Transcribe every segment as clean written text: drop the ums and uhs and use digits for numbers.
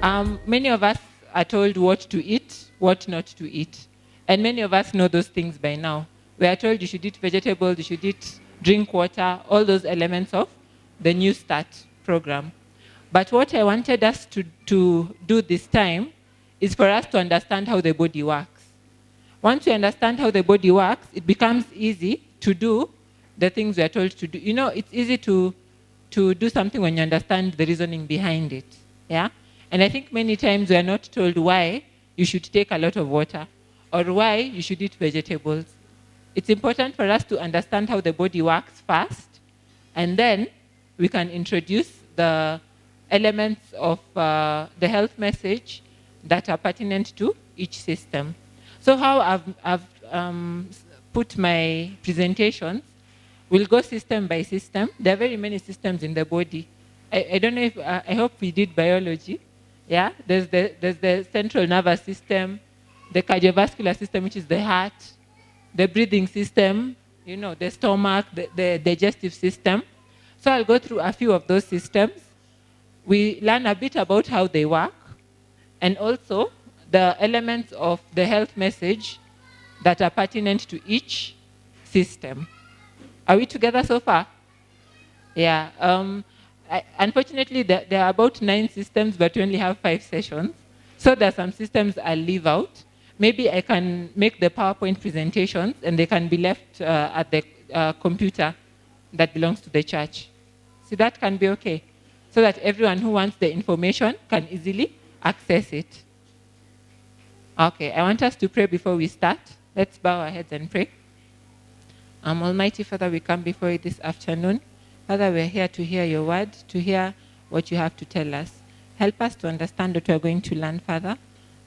Many of us are told what to eat, what not to eat. And many of us know those things by now. We are told you should eat vegetables, you should drink water, all those elements of the New Start program. But what I wanted us to do this time is for us to understand how the body works. Once you understand how the body works, it becomes easy to do the things we are told to do. You know, it's easy to do something when you understand the reasoning behind it. Yeah? And I think many times we are not told why you should take a lot of water or why you should eat vegetables. It's important for us to understand how the body works first, and then we can introduce the elements of the health message that are pertinent to each system. So how I've put my presentations, we'll go system by system. There are very many systems in the body. I don't know if, I hope we did biology. Yeah, there's the central nervous system, the cardiovascular system, which is the heart, the breathing system, you know, the stomach, the digestive system. So I'll go through a few of those systems. We learn a bit about how they work, and also the elements of the health message that are pertinent to each system. Are we together so far? Yeah. Unfortunately, there are about 9 systems, but we only have 5 sessions. So there are some systems I'll leave out. Maybe I can make the PowerPoint presentations, and they can be left at the computer that belongs to the church. So that can be okay, so that everyone who wants the information can easily access it. Okay, I want us to pray before we start. Let's bow our heads and pray. Almighty Father, we come before you this afternoon. Father, we're here to hear your word, to hear what you have to tell us. Help us to understand what we're going to learn, Father.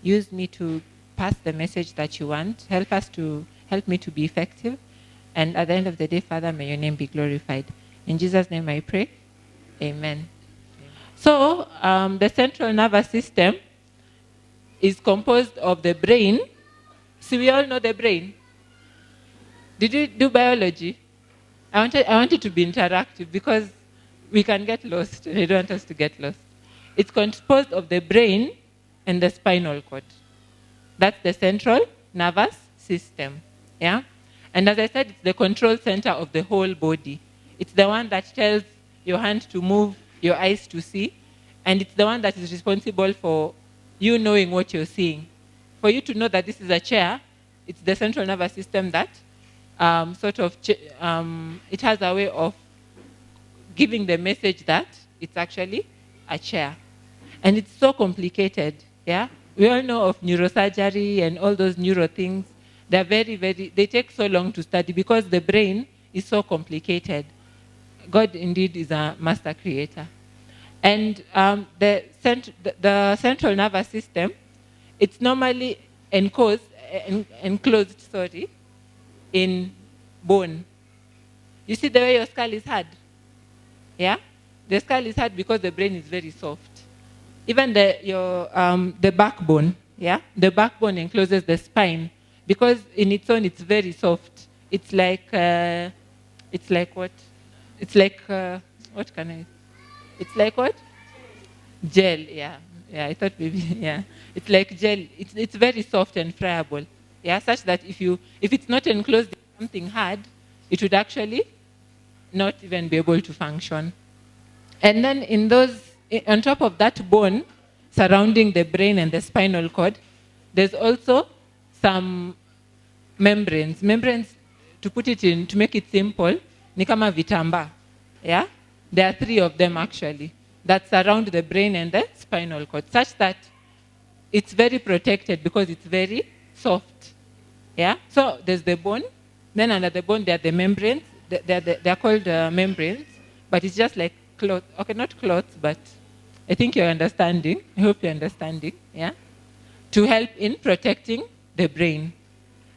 Use me to pass the message that you want. Help me to be effective. And at the end of the day, Father, may your name be glorified. In Jesus' name I pray. Amen. So the central nervous system is composed of the brain. So we all know the brain. Did you do biology? I want it to be interactive because we can get lost, and I don't want us to get lost. It's composed of the brain and the spinal cord. That's the central nervous system. Yeah? And as I said, it's the control center of the whole body. It's the one that tells your hand to move, your eyes to see, and it's the one that is responsible for you knowing what you're seeing. For you to know that this is a chair, it's the central nervous system that it has a way of giving the message that it's actually a chair. And it's so complicated, yeah? We all know of neurosurgery and all those neuro things. They're they take so long to study because the brain is so complicated. God indeed is a master creator. And the central nervous system, it's normally enclosed in bone. You see the way your skull is hard? Yeah? The skull is hard because the brain is very soft. Even the backbone, yeah? The backbone encloses the spine because in its own it's very soft. It's like what? It's like, what can I? It's like what? Gel, yeah. Yeah, I thought maybe, yeah. It's like gel. It's very soft and friable. Yeah, such that if it's not enclosed in something hard, it would actually not even be able to function. And then on top of that bone surrounding the brain and the spinal cord, there's also some membranes. Membranes, to make it simple, ni kama vitamba. Yeah? There are 3 of them actually that surround the brain and the spinal cord, such that it's very protected because it's very soft. Yeah? So there's the bone. Then under the bone, there are the membranes. They're called membranes, but it's just like cloth. Okay, not cloths, but I think you're understanding. I hope you're understanding. Yeah? To help in protecting the brain.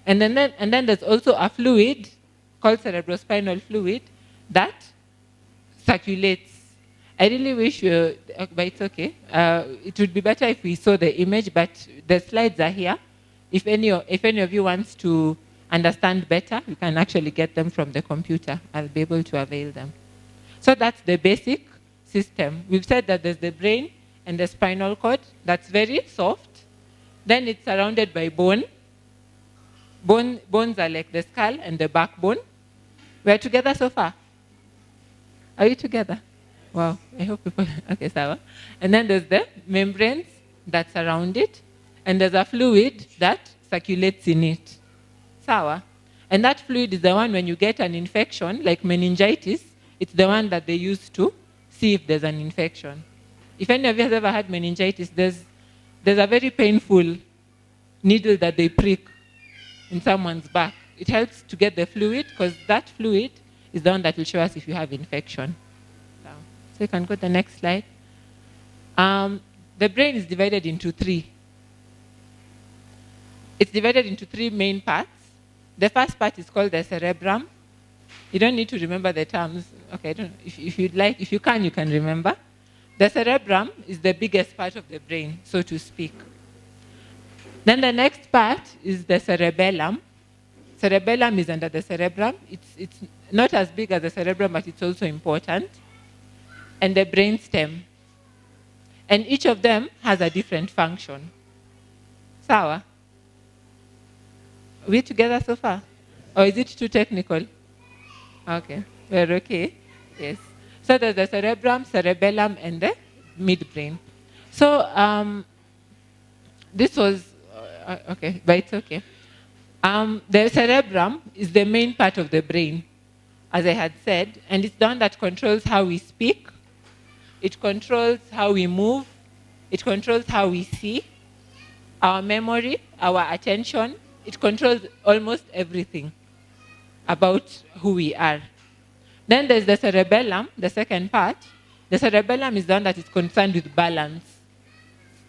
And then there's also a fluid called cerebrospinal fluid that circulates. I really wish, but it's okay. It would be better if we saw the image, but the slides are here. If any of you wants to understand better, you can actually get them from the computer. I'll be able to avail them. So that's the basic system. We've said that there's the brain and the spinal cord. That's very soft. Then it's surrounded by bone. Bones are like the skull and the backbone. We're together so far? Are you together? Wow, I hope people, okay, Sawa. And then there's the membranes that surround it, and there's a fluid that circulates in it. Sawa. And that fluid is the one when you get an infection, like meningitis, it's the one that they use to see if there's an infection. If any of you has ever had meningitis, there's a very painful needle that they prick in someone's back. It helps to get the fluid, because that fluid is the one that will show us if you have infection. So you can go to the next slide. The brain is divided into three. It's divided into three main parts. The first part is called the cerebrum. You don't need to remember the terms. Okay, if you'd like, if you can remember. The cerebrum is the biggest part of the brain, so to speak. Then the next part is the cerebellum. Cerebellum is under the cerebrum. It's not as big as the cerebrum, but it's also important. And the brainstem. And each of them has a different function. Sawa? Are we together so far? Or is it too technical? Okay, we're okay. Yes. So there's the cerebrum, cerebellum, and the midbrain. So this was, okay, but it's okay. The cerebrum is the main part of the brain, as I had said, and it's the one that controls how we speak. It controls how we move. It controls how we see, our memory, our attention. It controls almost everything about who we are. Then there's the cerebellum, the second part. The cerebellum is the one that is concerned with balance,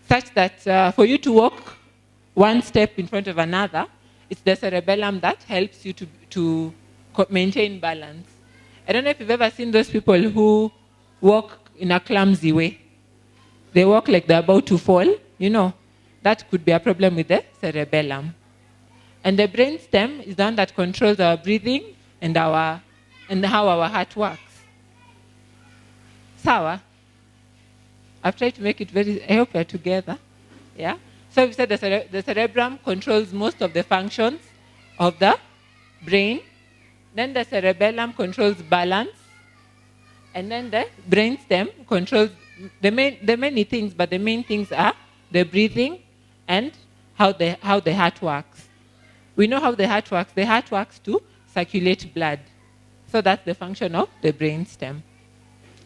such that for you to walk one step in front of another, it's the cerebellum that helps you to maintain balance. I don't know if you've ever seen those people who walk in a clumsy way. They walk like they're about to fall. You know, that could be a problem with the cerebellum. And the brainstem is the one that controls our breathing and how our heart works. Sawa? I've tried to make it very, I hope we're together. Yeah? So we said the cerebrum controls most of the functions of the brain. Then the cerebellum controls balance. And then the brainstem controls the many things, but the main things are the breathing and how the heart works. We know how the heart works. The heart works to circulate blood. So that's the function of the brainstem.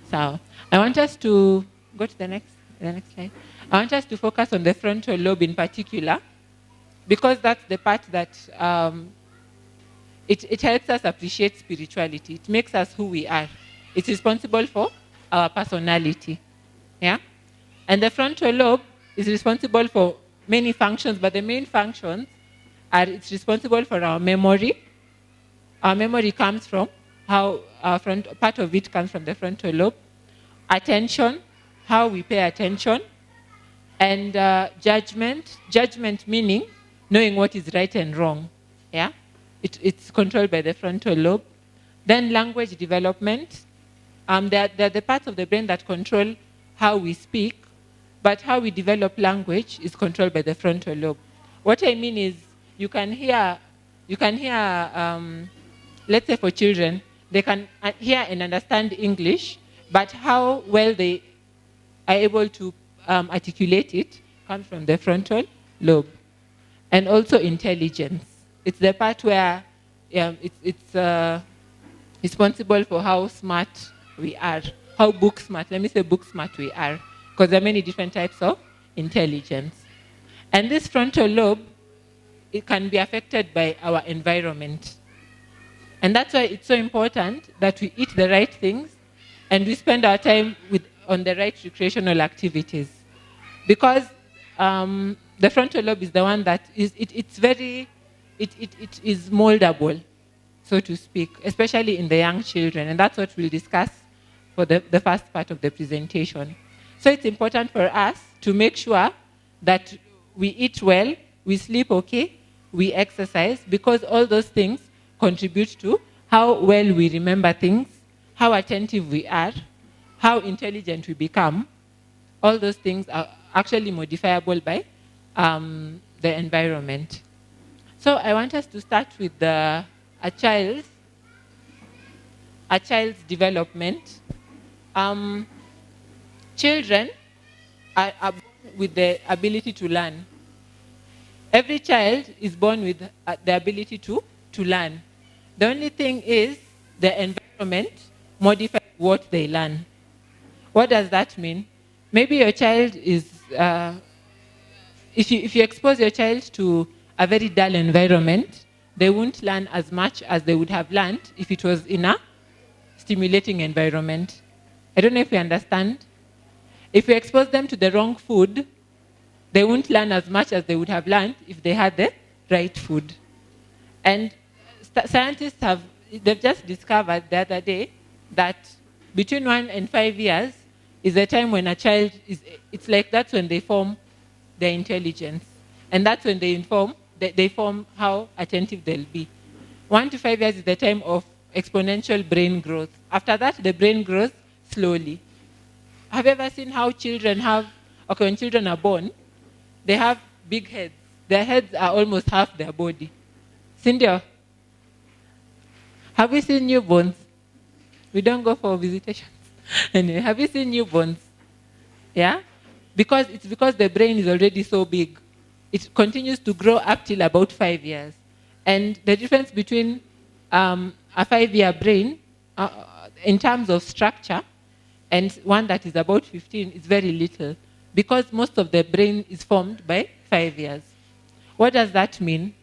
So I want us to go to the next slide. I want us to focus on the frontal lobe in particular, because that's the part that it helps us appreciate spirituality. It makes us who we are. It's responsible for our personality. Yeah? And the frontal lobe is responsible for many functions, but the main functions are it's responsible for our memory. Our memory comes from part of it comes from the frontal lobe. Attention, how we pay attention. And judgment meaning knowing what is right and wrong. Yeah? It's controlled by the frontal lobe. Then language development. They're the parts of the brain that control how we speak, but how we develop language is controlled by the frontal lobe. What I mean is you can hear, let's say for children, they can hear and understand English, but how well they are able to articulate it comes from the frontal lobe. And also intelligence. It's the part where it's responsible for how smart we are, how book smart, let me say book smart we are, because there are many different types of intelligence. And this frontal lobe, it can be affected by our environment. And that's why it's so important that we eat the right things and we spend our time on the right recreational activities. Because the frontal lobe is the one that is moldable, so to speak, especially in the young children. And that's what we'll discuss for the first part of the presentation. So it's important for us to make sure that we eat well, we sleep okay, we exercise, because all those things contribute to how well we remember things, how attentive we are, how intelligent we become, All those things are actually modifiable by the environment. So I want us to start with a child's development. Children are born with the ability to learn. Every child is born with the ability to learn. The only thing is the environment modifies what they learn. What does that mean? Maybe your child is, if you expose your child to a very dull environment, they won't learn as much as they would have learned if it was in a stimulating environment. I don't know if you understand. If you expose them to the wrong food, they won't learn as much as they would have learned if they had the right food. And scientists they've just discovered the other day that between 1 and 5 years is the time when a child it's like that's when they form their intelligence. And that's when they form how attentive they'll be. 1 to 5 years is the time of exponential brain growth. After that, the brain grows slowly. Have you ever seen how when children are born, they have big heads. Their heads are almost half their body. Cindy, have you seen newborns? We don't go for visitations. Anyway, have you seen newborns? Yeah? It's because the brain is already so big. It continues to grow up till about 5 years. And the difference between a 5-year brain in terms of structure and one that is about 15 is very little, because most of the brain is formed by 5 years. What does that mean?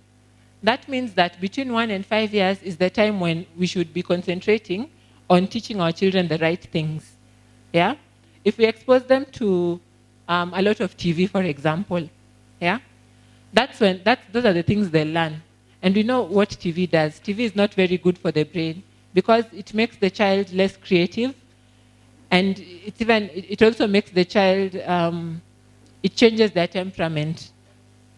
That means that between 1 and 5 years is the time when we should be concentrating on teaching our children the right things. Yeah? If we expose them to a lot of TV, for example, yeah, those are the things they learn. And we know what TV does. TV is not very good for the brain because it makes the child less creative, and it also makes the child, it changes their temperament.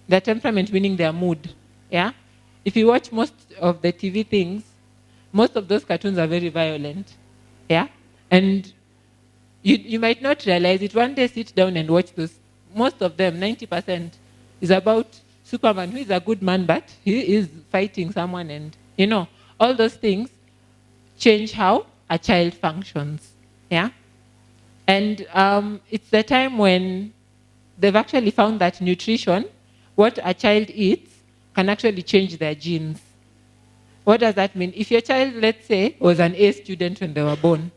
Their temperament meaning their mood. Yeah? If you watch most of the TV things, most of those cartoons are very violent. Yeah? And you might not realize it. One day sit down and watch those. Most of them, 90%, is about Superman, who is a good man, but he is fighting someone, and all those things change how a child functions. Yeah? And it's the time when they've actually found that nutrition, what a child eats, can actually change their genes. What does that mean? If your child, let's say, was an A student when they were born,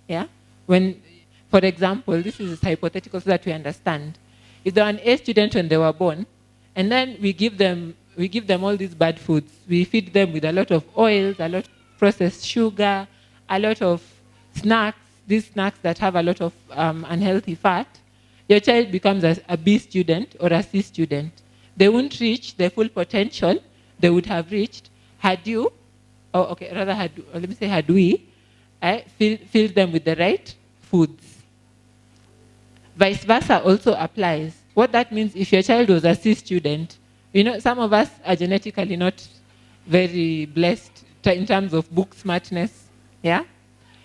yeah? For example, this is hypothetical so that we understand. If they were an A student when they were born, and then we give them all these bad foods. We feed them with a lot of oils, a lot of processed sugar, a lot of snacks, these snacks that have a lot of unhealthy fat. Your child becomes a B student or a C student. They won't reach the full potential they would have reached had we filled them with the right foods. Vice versa also applies. What that means, if your child was a C student, some of us are genetically not very blessed in terms of book smartness. Yeah?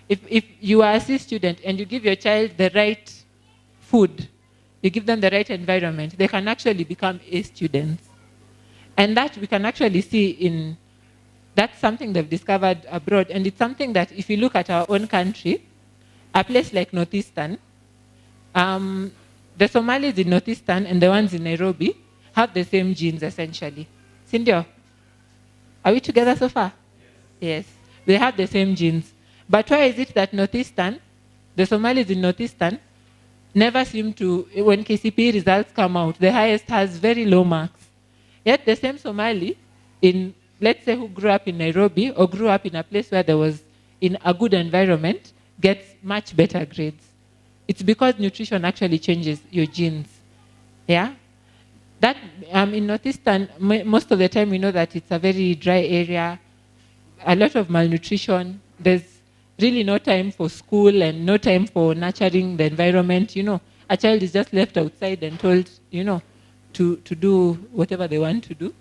If you are a C student and you give your child the right food, you give them the right environment, they can actually become A students. And that we can actually see that's something they've discovered abroad. And it's something that if you look at our own country, a place like Northeastern, the Somalis in Northeastern and the ones in Nairobi have the same genes essentially. Cindy, are we together so far? Yes. They have the same genes. But why is it that the Somalis in Northeastern, never seem to, when KCPE results come out, the highest has very low marks. Yet the same Somali, let's say who grew up in Nairobi or grew up in a place where there was in a good environment, gets much better grades. It's because nutrition actually changes your genes. Yeah? That in Northeastern, most of the time we know that it's a very dry area, a lot of malnutrition. There's really no time for school and no time for nurturing the environment. A child is just left outside and told, to do whatever they want to do.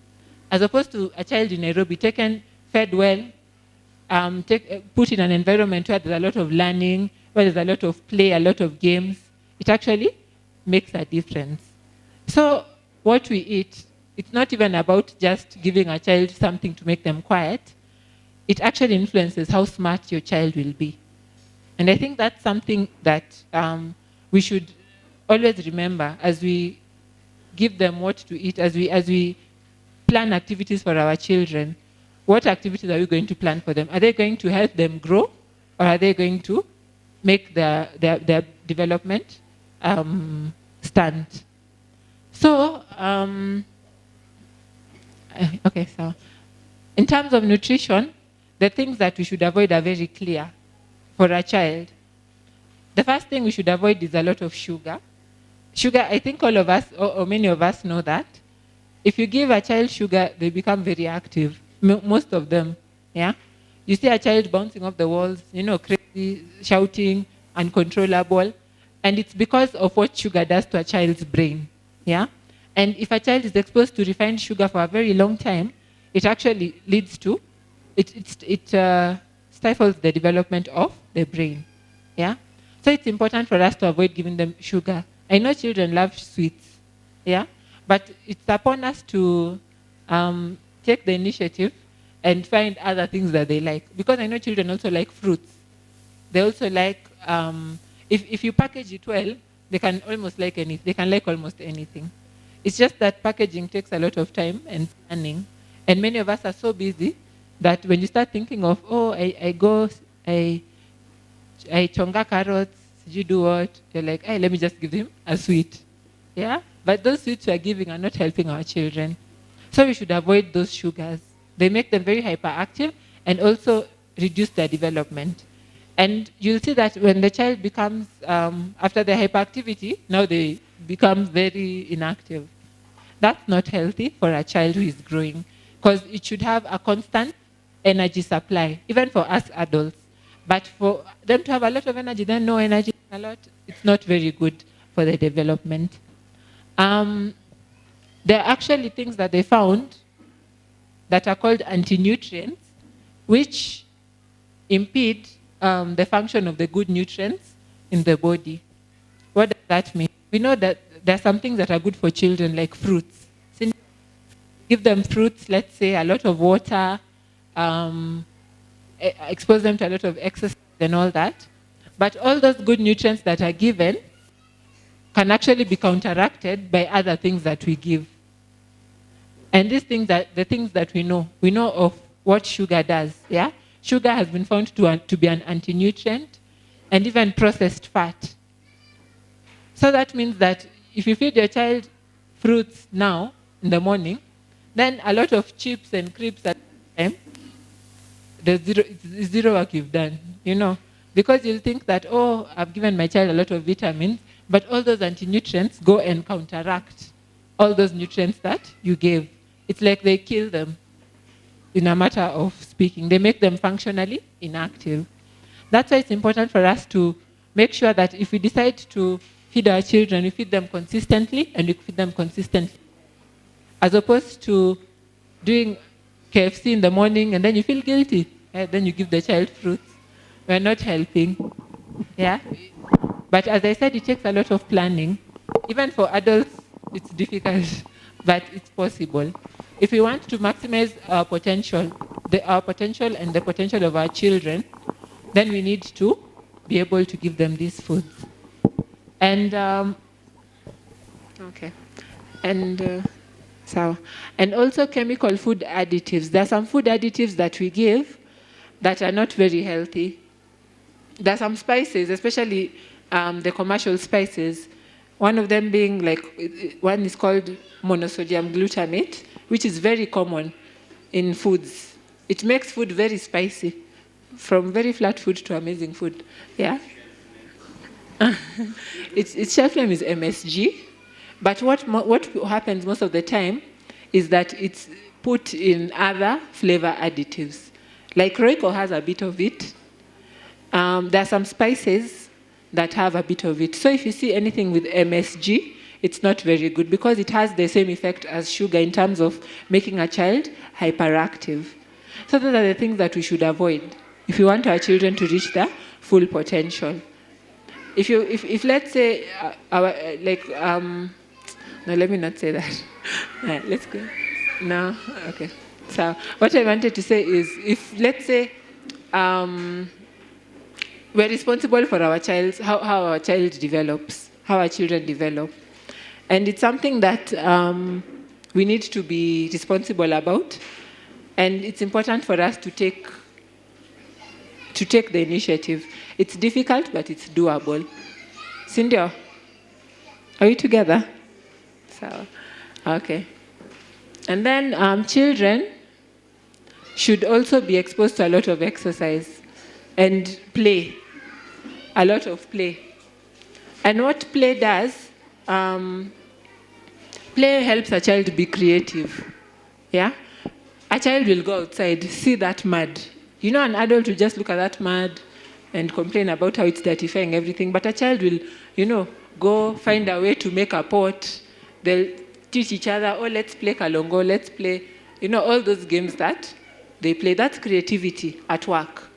As opposed to a child in Nairobi taken, fed well, put in an environment where there's a lot of learning, where there's a lot of play, a lot of games. It actually makes a difference. So what we eat, it's not even about just giving a child something to make them quiet. It actually influences how smart your child will be. And I think that's something that we should always remember as we give them what to eat, as we plan activities for our children. What activities are we going to plan for them? Are they going to help them grow, or are they going to make their development stand? So, okay, so in terms of nutrition, the things that we should avoid are very clear for a child. The first thing we should avoid is a lot of sugar. Sugar, I think all of us, or many of us know that. If you give a child sugar, they become very active, most of them, yeah? You see a child bouncing off the walls, crazy, shouting, uncontrollable, and it's because of what sugar does to a child's brain, yeah? And if a child is exposed to refined sugar for a very long time, it actually leads to, it stifles the development of the brain, yeah? So it's important for us to avoid giving them sugar. I know children love sweets, yeah? But it's upon us to take the initiative and find other things that they like. Because I know children also like fruits. They also like, if you package it well, they can almost like anything. They can like almost anything. It's just that packaging takes a lot of time and planning. And many of us are so busy that when you start thinking of, I chonga carrots, you do what? You're like, hey, let me just give him a sweet. Yeah? But those sweets we are giving are not helping our children. So we should avoid those sugars. They make them very hyperactive and also reduce their development. And you'll see that when the child becomes, after their hyperactivity, now they become very inactive. That's not healthy for a child who is growing, because it should have a constant energy supply, even for us adults. But for them to have a lot of energy, then no energy a lot, it's not very good for the development. There are actually things that they found that are called anti-nutrients, which impede the function of the good nutrients in the body. What does that mean? We know that there are some things that are good for children, like fruits. So give them fruits, let's say a lot of water, expose them to a lot of exercise and all that. But all those good nutrients that are given can actually be counteracted by other things that we give. And these things the things that we know of what sugar does, yeah? Sugar has been found to be an anti-nutrient, and even processed fat. So that means that if you feed your child fruits now in the morning, then a lot of chips and crisps at the time, it's zero work you've done, because you'll think that, I've given my child a lot of vitamins, but all those anti-nutrients go and counteract all those nutrients that you gave. It's like they kill them, in a matter of speaking. They make them functionally inactive. That's why it's important for us to make sure that if we decide to feed our children, we feed them consistently, and we feed them consistently. As opposed to doing KFC in the morning and then you feel guilty. Then you give the child fruits. We're not helping. Yeah? But as I said, it takes a lot of planning. Even for adults, it's difficult, but it's possible. If we want to maximize our potential and the potential of our children, then we need to be able to give them these foods. And and also chemical food additives. There are some food additives that we give that are not very healthy. There are some spices, especially the commercial spices. One of them being one is called monosodium glutamate, which is very common in foods. It makes food very spicy, from very flat food to amazing food. Yeah. Its shelf name is MSG, but what happens most of the time is that it's put in other flavor additives. Like Royco has a bit of it. There are some spices that have a bit of it. So if you see anything with MSG, it's not very good because it has the same effect as sugar in terms of making a child hyperactive. So those are the things that we should avoid if we want our children to reach their full potential. if let's say no, let me not say that. Let's go. No, okay. So what I wanted to say is, if let's say we're responsible for our child, how our child develops, how our children develop, and it's something that we need to be responsible about, and it's important for us to take the initiative. It's difficult, but it's doable. Cindy, are we together? So, okay. And then children should also be exposed to a lot of exercise and play, a lot of play. And what play does, play helps a child be creative. Yeah? A child will go outside, see that mud. You know, an adult will just look at that mud and complain about how it's dirtifying everything. But a child will, go find a way to make a pot. They'll teach each other, oh, let's play kalongo, let's play, all those games that they play. That's creativity at work.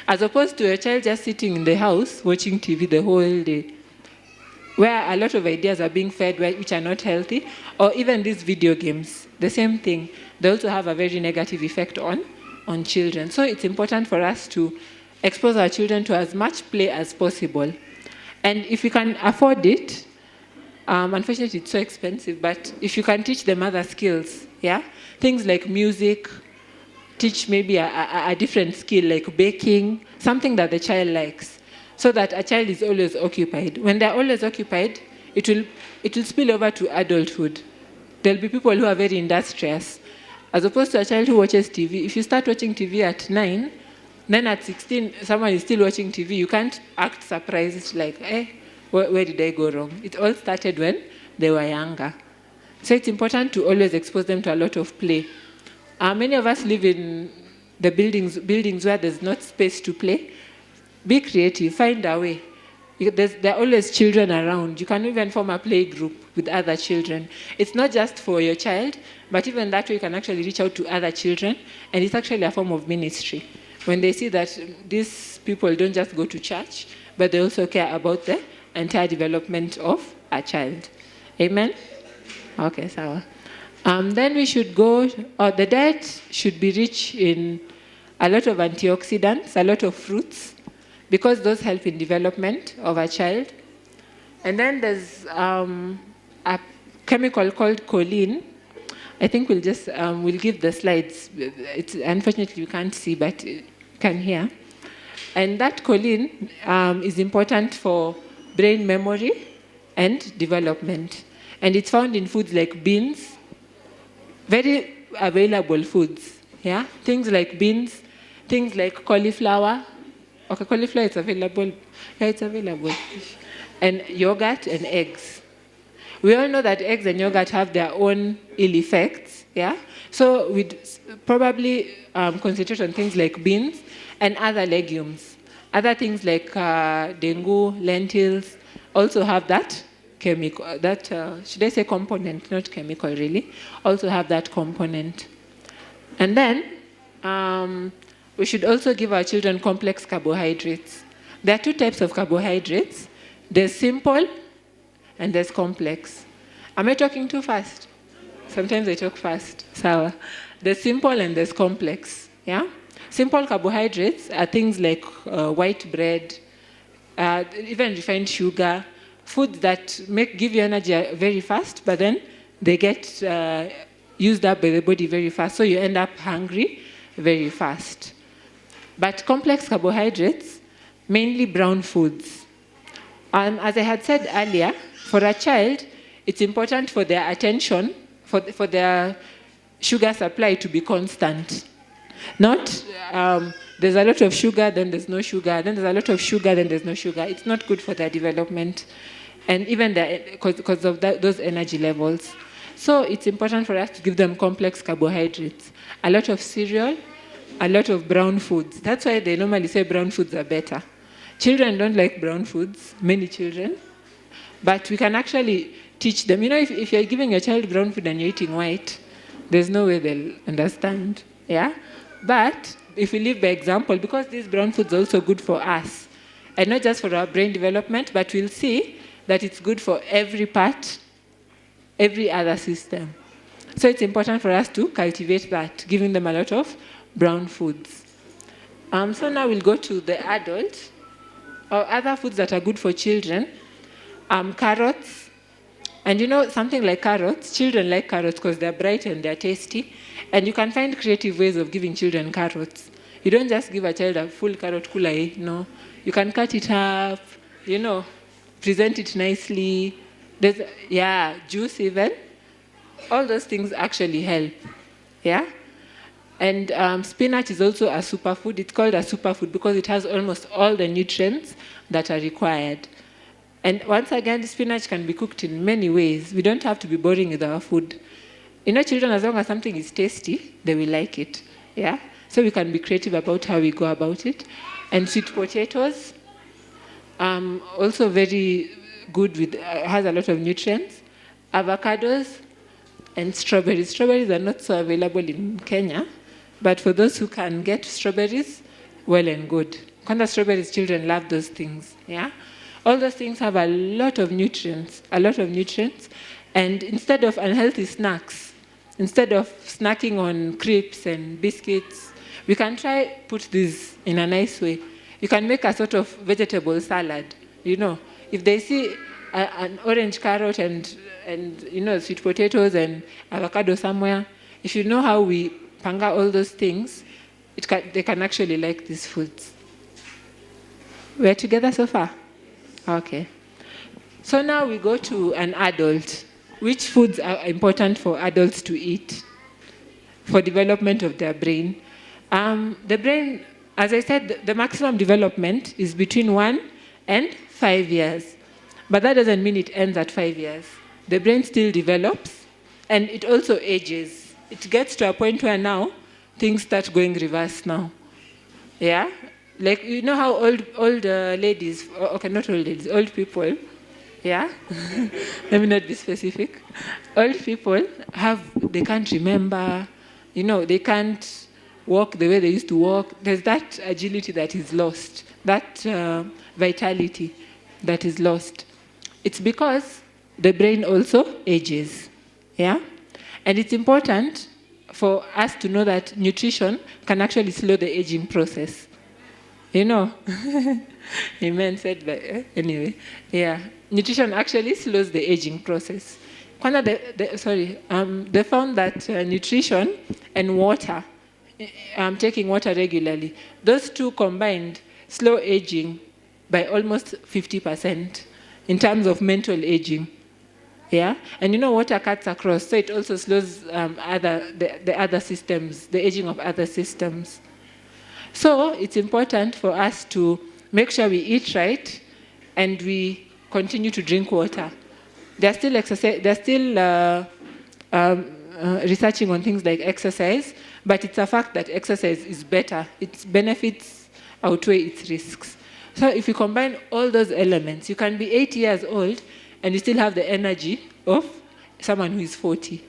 As opposed to a child just sitting in the house watching TV the whole day, where a lot of ideas are being fed which are not healthy, or even these video games, the same thing. They also have a very negative effect on children. So it's important for us to expose our children to as much play as possible. And if we can afford it, unfortunately it's so expensive, but if you can teach them other skills, yeah, things like music, teach maybe a different skill like baking, something that the child likes, so that a child is always occupied. When they're always occupied, it will spill over to adulthood. There'll be people who are very industrious, as opposed to a child who watches TV. If you start watching TV at 9, then at 16, someone is still watching TV, you can't act surprised. It's like, where did I go wrong? It all started when they were younger. So it's important to always expose them to a lot of play. Many of us live in the buildings where there's not space to play. Be creative, find a way. There are always children around. You can even form a play group with other children. It's not just for your child, but even that way you can actually reach out to other children, and it's actually a form of ministry. When they see that these people don't just go to church, but they also care about the entire development of a child. Amen? Okay, so then we should go, the diet should be rich in a lot of antioxidants, a lot of fruits, because those help in development of a child. And then there's a chemical called choline. I think we'll give the slides. It's unfortunately you can't see, but you can hear. And that choline is important for brain memory and development. And it's found in foods like beans, very available foods. Yeah, things like beans, things like cauliflower. Okay, cauliflower is available. Yeah, it's available. And yogurt and eggs. We all know that eggs and yogurt have their own ill effects. Yeah, so we'd probably concentrate on things like beans and other legumes. Other things like dengu, lentils also have that chemical, should I say component, not chemical really, also have that component. And then we should also give our children complex carbohydrates. There are two types of carbohydrates. There's simple and there's complex. Am I talking too fast? Sometimes I talk fast. So there's simple and there's complex. Yeah? Simple carbohydrates are things like white bread, even refined sugar, foods that give you energy very fast, but then they get used up by the body very fast, so you end up hungry very fast. But complex carbohydrates, mainly brown foods. As I had said earlier, for a child, it's important for their attention, for their sugar supply to be constant. Not there's a lot of sugar, then there's no sugar, then there's a lot of sugar, then there's no sugar. It's not good for their development, and even because of those energy levels. So it's important for us to give them complex carbohydrates. A lot of cereal, a lot of brown foods. That's why they normally say brown foods are better. Children don't like brown foods, many children. But we can actually teach them. You know, if you're giving your child brown food and you're eating white, there's no way they'll understand. Yeah? But if we live by example, because these brown foods are also good for us, And not just for our brain development, but we'll see that it's good for every part, every other system. So it's important for us to cultivate that, giving them a lot of brown foods. So now we'll go to the adult, or other foods that are good for children. Carrots. And something like carrots, children like carrots because they're bright and they're tasty. And you can find creative ways of giving children carrots. You don't just give a child a full carrot kulai, no. You can cut it up, present it nicely. Juice even. All those things actually help, yeah? And spinach is also a superfood. It's called a superfood because it has almost all the nutrients that are required. And once again, spinach can be cooked in many ways. We don't have to be boring with our food. Children, as long as something is tasty, they will like it, yeah? So we can be creative about how we go about it. And sweet potatoes, also very good has a lot of nutrients. Avocados and strawberries. Strawberries are not so available in Kenya, but for those who can get strawberries, well and good. Kwanza strawberries, children love those things, yeah? All those things have a lot of nutrients. And instead of unhealthy snacks, instead of snacking on crisps and biscuits, we can try put this in a nice way. You can make a sort of vegetable salad, If they see an orange carrot and sweet potatoes and avocado somewhere, if you know how we panga all those things, they can actually like these foods. We're together so far? Okay. So now we go to an adult. Which foods are important for adults to eat for development of their brain? The brain, as I said, the maximum development is between 1 and 5 years. But that doesn't mean it ends at 5 years. The brain still develops, and it also ages. It gets to a point where now things start going reverse now. Yeah? Like, how old ladies, okay, not old ladies, old people, yeah? Let me not be specific. Old people they can't remember, they can't walk the way they used to walk. There's that agility that is lost, that vitality that is lost. It's because the brain also ages, yeah? And it's important for us to know that nutrition can actually slow the aging process. Amen said, but anyway, yeah. Nutrition actually slows the aging process. They found that nutrition and water, taking water regularly, those two combined slow aging by almost 50% in terms of mental aging. Yeah, and water cuts across, so it also slows the other systems, the aging of other systems. So it's important for us to make sure we eat right and we continue to drink water. They're still researching on things like exercise, but it's a fact that exercise is better. Its benefits outweigh its risks. So if you combine all those elements, you can be 80 years old and you still have the energy of someone who is 40.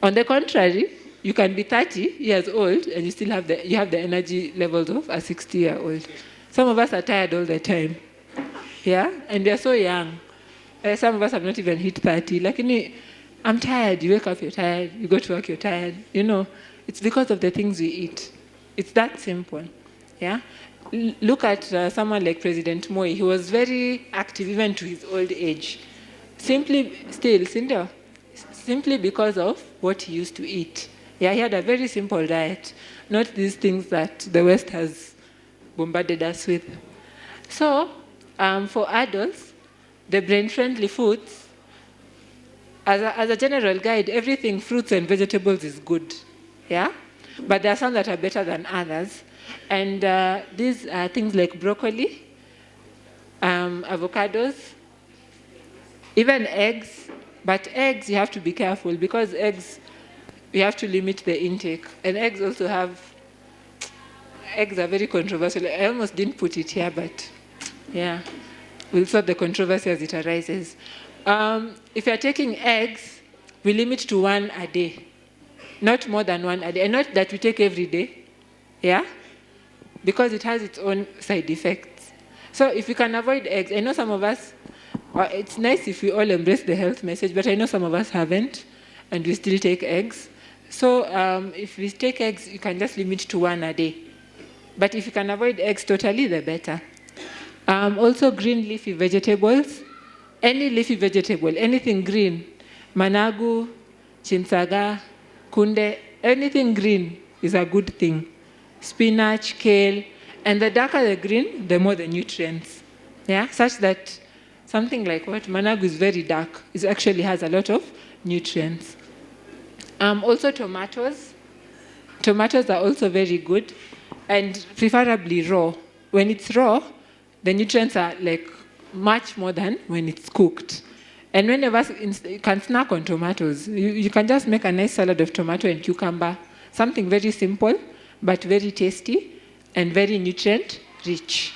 On the contrary, you can be 30 years old and you still have the energy levels of a 60-year-old. Some of us are tired all the time, yeah, and they're so young. Some of us have not even hit 30. Like, I'm tired. You wake up, you're tired. You go to work, you're tired. It's because of the things we eat. It's that simple, yeah. Look at someone like President Moi. He was very active even to his old age. Simply because of what he used to eat. Yeah, he had a very simple diet, not these things that the West has bombarded us with. So, for adults, the brain-friendly foods, as a general guide, everything fruits and vegetables is good, yeah? But there are some that are better than others. And these are things like broccoli, avocados, even eggs. But eggs, you have to be careful because eggs, you have to limit the intake. And eggs are very controversial. I almost didn't put it here, but yeah, we'll sort the controversy as it arises. If you're taking eggs, we limit to 1 a day, not more than 1 a day. And not that we take every day, yeah? Because it has its own side effects. So if we can avoid eggs, I know some of us, it's nice if we all embrace the health message, but I know some of us haven't, and we still take eggs. So if we take eggs, you can just limit to 1 a day. But if you can avoid eggs totally, the better. Also green leafy vegetables. Any leafy vegetable, anything green, managu, chinsaga, kunde, anything green is a good thing. Spinach, kale, and the darker the green, the more the nutrients. Yeah, such that something like what managu is very dark. It actually has a lot of nutrients. Also tomatoes. Tomatoes are also very good, and preferably raw. When it's raw, the nutrients are like much more than when it's cooked. And many of us can snack on tomatoes. You can just make a nice salad of tomato and cucumber. Something very simple, but very tasty and very nutrient rich.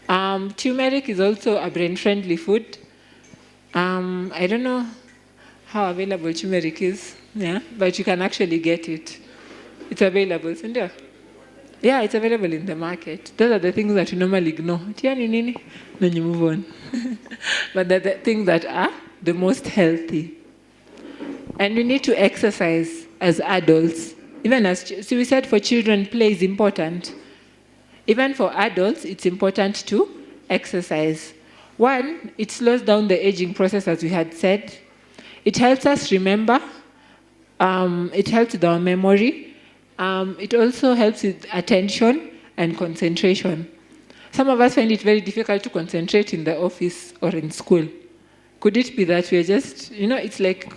Turmeric is also a brain-friendly food. I don't know how available turmeric is, yeah, but you can actually get it. It's available, isn't it? Yeah, it's available in the market. Those are the things that you normally ignore. Then you move on. But they're the things that are the most healthy. And we need to exercise as adults. So we said for children, play is important. Even for adults, it's important to exercise. One, it slows down the aging process, as we had said. It helps us remember. It helps with our memory. It also helps with attention and concentration. Some of us find it very difficult to concentrate in the office or in school. Could it be that we're just, it's like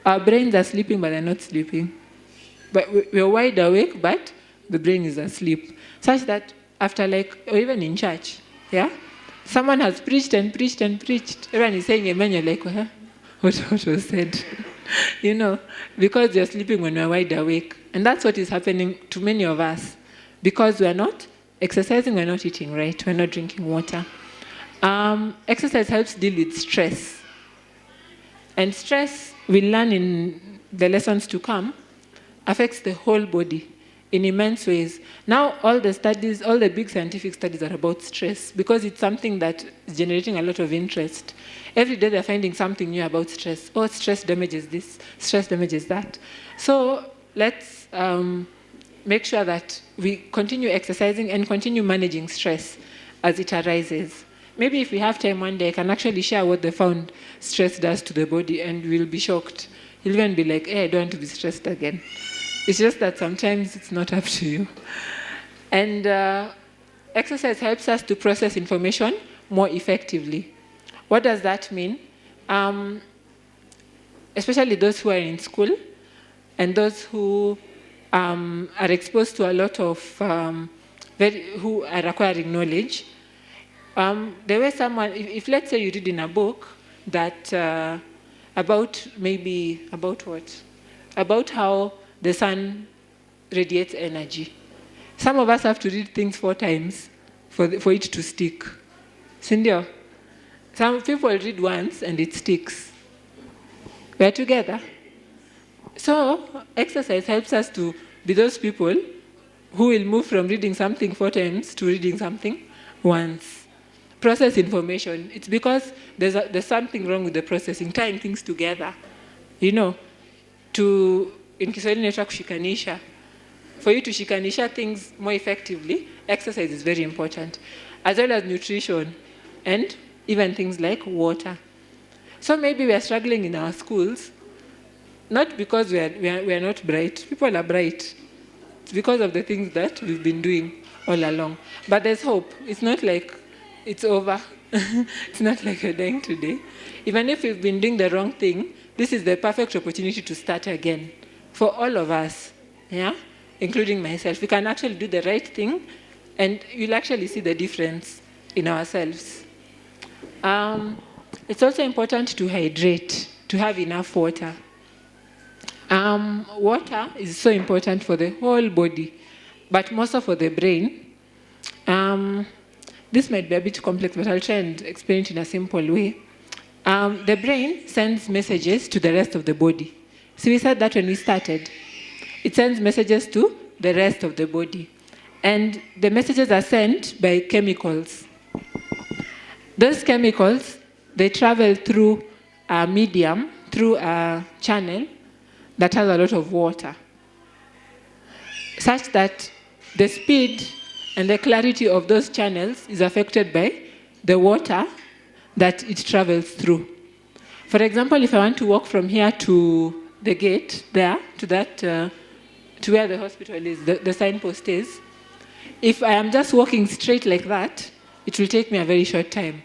our brains are sleeping, but they're not sleeping. But we're wide awake, but the brain is asleep. Such that after or even in church, yeah? Someone has preached and preached and preached. Everyone is saying amen, you're like, what was said? Because you're sleeping when we're wide awake. And that's what is happening to many of us. Because we're not exercising, we're not eating right, we're not drinking water. Exercise helps deal with stress. And stress, we learn in the lessons to come, affects the whole body in immense ways. Now, all the big scientific studies are about stress because it's something that is generating a lot of interest. Every day they're finding something new about stress. Oh, stress damages this, stress damages that. So let's make sure that we continue exercising and continue managing stress as it arises. Maybe if we have time one day, I can actually share what they found stress does to the body, and we'll be shocked. You'll even be like, hey, I don't want to be stressed again. It's just that sometimes it's not up to you. And exercise helps us to process information more effectively. What does that mean? Especially those who are in school and those who are exposed to a lot of, who are acquiring knowledge. There was someone, if let's say you read in a book that about what? About how the sun radiates energy. Some of us have to read things 4 times for it to stick. Cindy, some people read once and it sticks. We're together. So exercise helps us to be those people who will move from reading something 4 times to reading something once. Process information. It's because there's something wrong with the processing, tying things together. In Kiswahili inaitwa kushikanisha. For you to shikanisha things more effectively, exercise is very important, as well as nutrition and even things like water. So maybe we are struggling in our schools, not because we are not bright. People are bright. It's because of the things that we've been doing all along. But there's hope. It's not like it's over. It's not like you're dying today. Even if we've been doing the wrong thing, this is the perfect opportunity to start again. For all of us, yeah, including myself, we can actually do the right thing, and you'll actually see the difference in ourselves. It's also important to hydrate, to have enough water. Water is so important for the whole body, but more so for the brain. This might be a bit complex, but I'll try and explain it in a simple way. The brain sends messages to the rest of the body. So we said that when we started. It sends messages to the rest of the body. And the messages are sent by chemicals. Those chemicals, they travel through a medium, through a channel that has a lot of water, such that the speed and the clarity of those channels is affected by the water that it travels through. For example, if I want to walk from here to the gate there, to where the hospital is, the signpost is, if I am just walking straight like that, it will take me a very short time.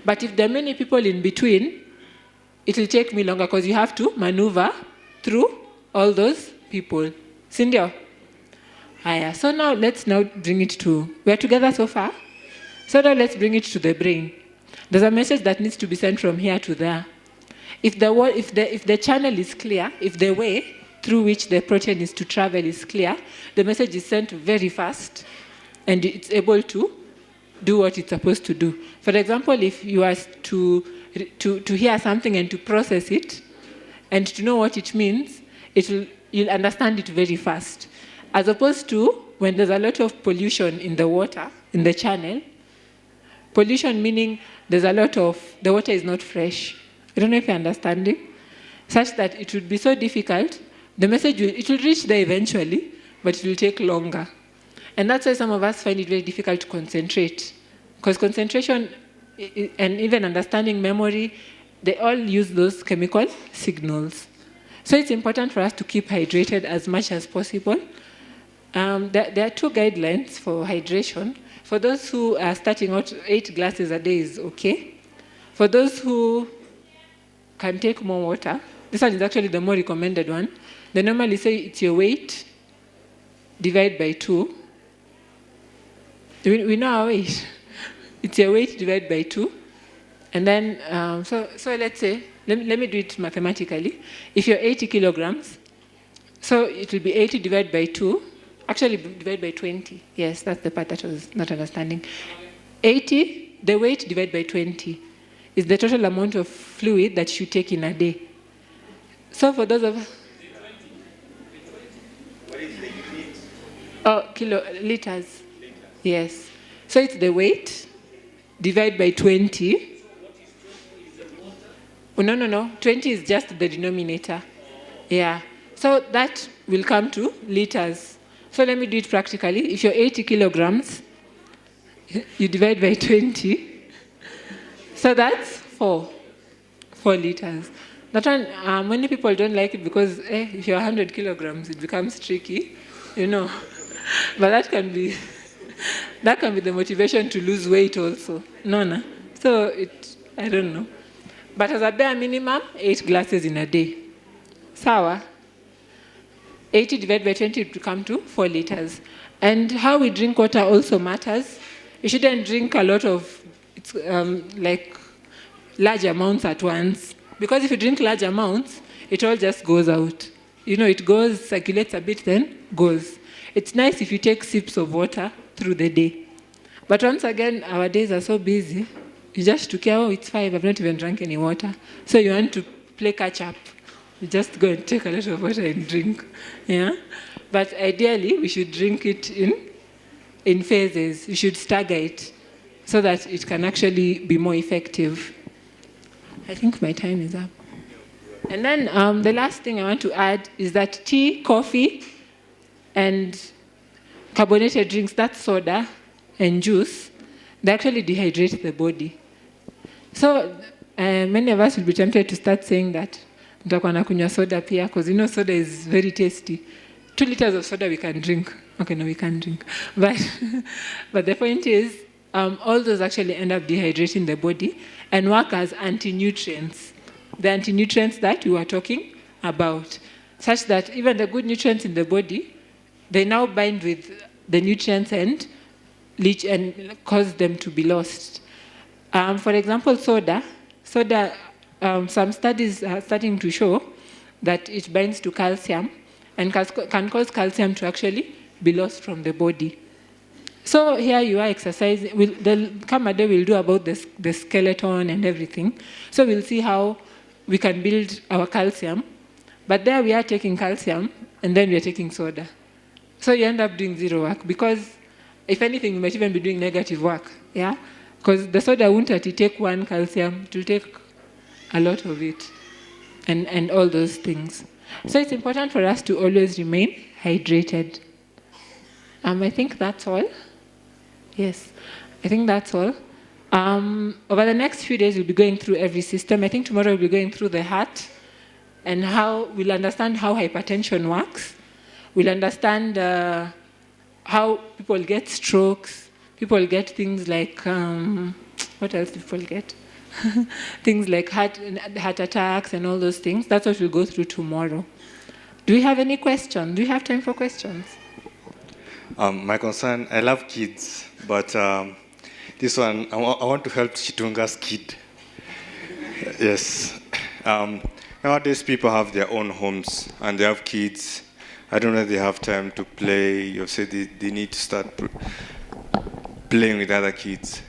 But if there are many people in between, it will take me longer because you have to maneuver through all those people. Cindy? So now let's bring it to, we're together so far? So now let's bring it to the brain. There's a message that needs to be sent from here to there. If the channel is clear, if the way through which the protein is to travel is clear, the message is sent very fast and it's able to do what it's supposed to do. For example, if you are to hear something and to process it and to know what it means, you'll understand it very fast. As opposed to when there's a lot of pollution in the water, in the channel, pollution meaning there's a lot of, the water is not fresh. I don't know if you're understanding. Such that it would be so difficult, the message, it will reach there eventually, but it will take longer. And that's why some of us find it very difficult to concentrate. Because concentration and even understanding memory, they all use those chemical signals. So it's important for us to keep hydrated as much as possible. There are 2 guidelines for hydration. For those who are starting out, 8 glasses a day is okay. For those who can take more water, this one is actually the more recommended one. They normally say it's your weight divided by 2. We know our weight. It's your weight divided by 2. And then, so let's say, let me do it mathematically. If you're 80 kilograms, so it will be 80 divided by 2. Actually, divided by 20. Yes, that's the part that I was not understanding. 80, the weight divided by 20, is the total amount of fluid that you take in a day. So for those of us... What is the unit? Liters. Yes. So it's the weight divided by 20. Oh, no. 20 is just the denominator. Yeah. So that will come to liters. So let me do it practically. If you're 80 kilograms, you divide by 20. So that's 4 liters. That one, many people don't like it because if you're 100 kilograms, it becomes tricky, But that can be the motivation to lose weight also. No. So I don't know. But as a bare minimum, 8 glasses in a day. Sawa? 80 divided by 20 to come to 4 liters. And how we drink water also matters. You shouldn't drink a lot of, large amounts at once. Because if you drink large amounts, it all just goes out. It goes, circulates a bit, then goes. It's nice if you take sips of water through the day. But once again, our days are so busy. You just took care, it's 5, I've not even drank any water. So you want to play catch up. You just go and take a lot of water and drink. Yeah? But ideally, we should drink it in phases. You should stagger it so that it can actually be more effective. I think my time is up. And then the last thing I want to add is that tea, coffee, and carbonated drinks, that's soda and juice, they actually dehydrate the body. So many of us will be tempted to start saying that nitakuwa nakunywa soda pia, because soda is very tasty. 2 liters of soda we can drink. Okay, no, we can't drink. But the point is, all those actually end up dehydrating the body and work as anti-nutrients. The anti-nutrients that we were talking about, such that even the good nutrients in the body, they now bind with the nutrients and leach and cause them to be lost. For example, soda, some studies are starting to show that it binds to calcium and can cause calcium to actually be lost from the body. So here you are exercising. There'll come a day we'll do about the skeleton and everything. So we'll see how we can build our calcium. But there we are taking calcium, and then we are taking soda. So you end up doing zero work, because if anything, you might even be doing negative work. Yeah? Because the soda won't take one calcium, it will take a lot of it, and all those things. So it's important for us to always remain hydrated. I think that's all. Yes, I think that's all. Over the next few days, we'll be going through every system. I think tomorrow we'll be going through the heart and how we'll understand how hypertension works. We'll understand how people get strokes. People get things like, what else do people get? Things like heart attacks and all those things. That's what we'll go through tomorrow. Do we have any questions? Do we have time for questions? My concern, I love kids, but this one, I want to help Chitunga's kid. Yes. Nowadays, people have their own homes, and they have kids. I don't know if they have time to play. You said they need to start playing with other kids.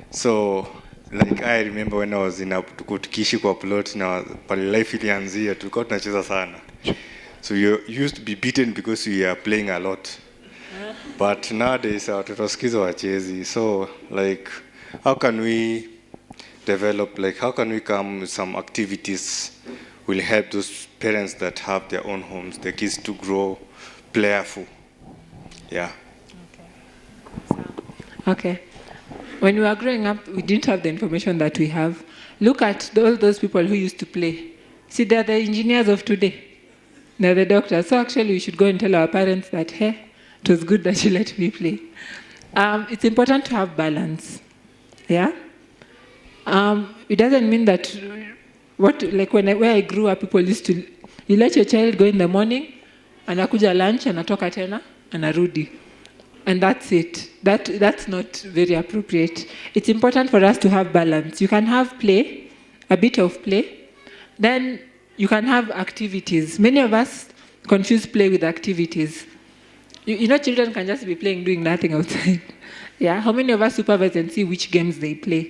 So, like I remember when I was in tukiishi kwa plot na pale life ilianzia tulikuwa tunacheza sana. So you used to be beaten because you are playing a lot. But nowadays watoto sikizo wachezi. So like how can we develop, like how can we come with some activities will help those parents that have their own homes, the kids to grow playful. Yeah. Okay. When we were growing up, we didn't have the information that we have. Look at all those people who used to play. See, they're the engineers of today. They're the doctors. So actually, we should go and tell our parents that, hey, it was good that you let me play. It's important to have balance. Yeah? It doesn't mean that, where I grew up, people used to, you let your child go in the morning, anakuja lunch, anatoka tena, anarudi. And that's it. That's not very appropriate. It's important for us to have balance. You can have play, a bit of play. Then you can have activities. Many of us confuse play with activities. You know, children can just be playing, doing nothing outside. Yeah? How many of us supervise and see which games they play?